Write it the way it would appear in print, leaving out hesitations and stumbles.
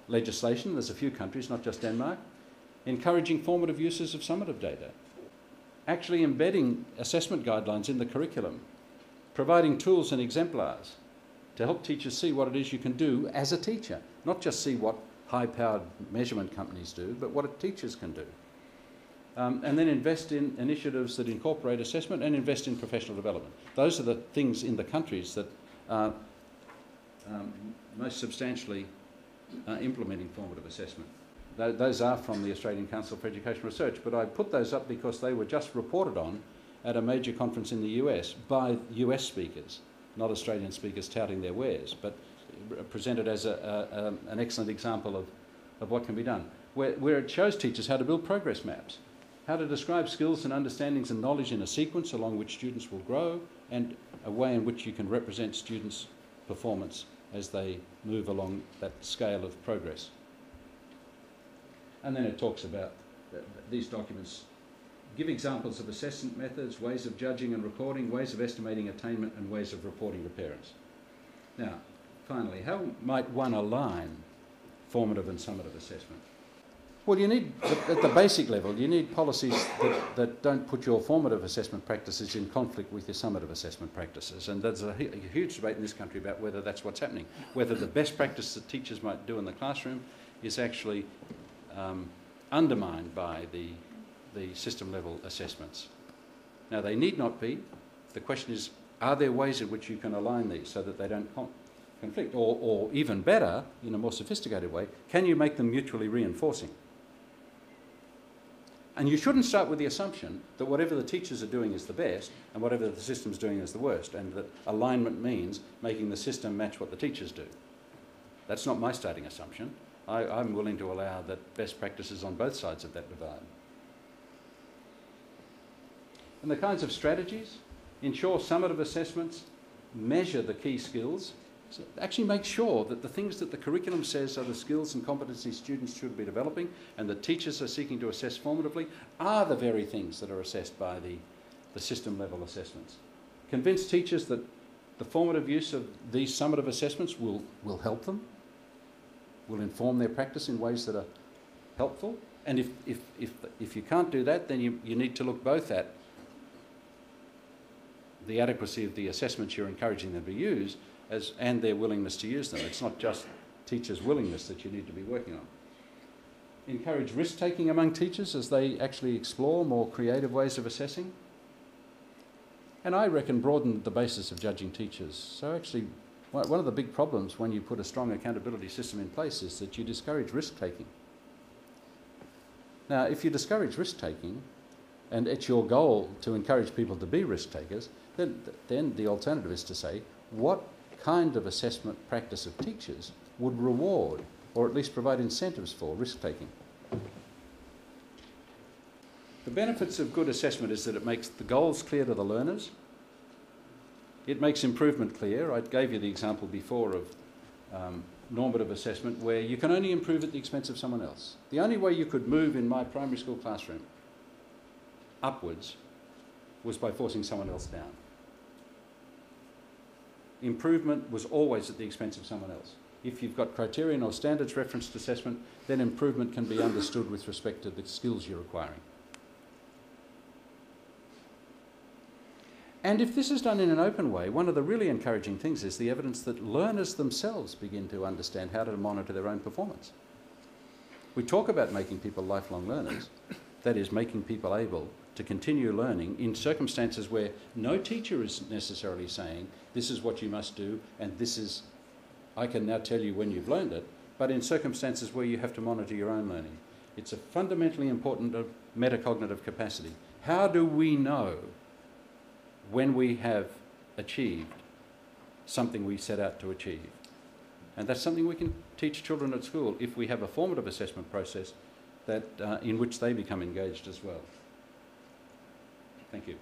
legislation, there's a few countries, not just Denmark, encouraging formative uses of summative data, actually embedding assessment guidelines in the curriculum, providing tools and exemplars to help teachers see what it is you can do as a teacher, not just see what high-powered measurement companies do, but what teachers can do. And then invest in initiatives that incorporate assessment and invest in professional development. Those are the things in the countries that are most substantially implementing formative assessment. Those are from the Australian Council for Education Research, but I put those up because they were just reported on at a major conference in the US by US speakers, not Australian speakers touting their wares, but presented as an excellent example of what can be done, where it shows teachers how to build progress maps, how to describe skills and understandings and knowledge in a sequence along which students will grow, and a way in which you can represent students' performance as they move along that scale of progress. And then it talks about these documents give examples of assessment methods, ways of judging and recording, ways of estimating attainment, and ways of reporting to parents. Now, finally, how might one align formative and summative assessment? Well, you need, at the basic level, you need policies that don't put your formative assessment practices in conflict with your summative assessment practices. And there's a huge debate in this country about whether that's what's happening, whether the best practice that teachers might do in the classroom is actually undermined by the system-level assessments. Now, they need not be. The question is, are there ways in which you can align these so that they don't conflict? Or even better, in a more sophisticated way, can you make them mutually reinforcing? And you shouldn't start with the assumption that whatever the teachers are doing is the best and whatever the system's doing is the worst, and that alignment means making the system match what the teachers do. That's not my starting assumption. I'm willing to allow that best practices on both sides of that divide. And the kinds of strategies: ensure summative assessments measure the key skills. So actually make sure that the things that the curriculum says are the skills and competencies students should be developing and that teachers are seeking to assess formatively are the very things that are assessed by the system level assessments. Convince teachers that the formative use of these summative assessments will help them, will inform their practice in ways that are helpful. And if you can't do that, then you need to look both at the adequacy of the assessments you're encouraging them to use and their willingness to use them. It's not just teachers' willingness that you need to be working on. Encourage risk-taking among teachers as they actually explore more creative ways of assessing. And I reckon broaden the basis of judging teachers. So actually, one of the big problems when you put a strong accountability system in place is that you discourage risk-taking. Now, if you discourage risk-taking, and it's your goal to encourage people to be risk-takers, then the alternative is to say, what kind of assessment practice of teachers would reward or at least provide incentives for risk-taking? The benefits of good assessment is that it makes the goals clear to the learners. It makes improvement clear. I gave you the example before of normative assessment where you can only improve at the expense of someone else. The only way you could move in my primary school classroom upwards was by forcing someone else down. Improvement was always at the expense of someone else. If you've got criterion or standards referenced assessment, then improvement can be understood with respect to the skills you're acquiring. And if this is done in an open way, one of the really encouraging things is the evidence that learners themselves begin to understand how to monitor their own performance. We talk about making people lifelong learners, that is, making people able to continue learning in circumstances where no teacher is necessarily saying, this is what you must do, and this is, I can now tell you when you've learned it, but in circumstances where you have to monitor your own learning. It's a fundamentally important metacognitive capacity. How do we know when we have achieved something we set out to achieve? And that's something we can teach children at school if we have a formative assessment process that, in which they become engaged as well. Thank you.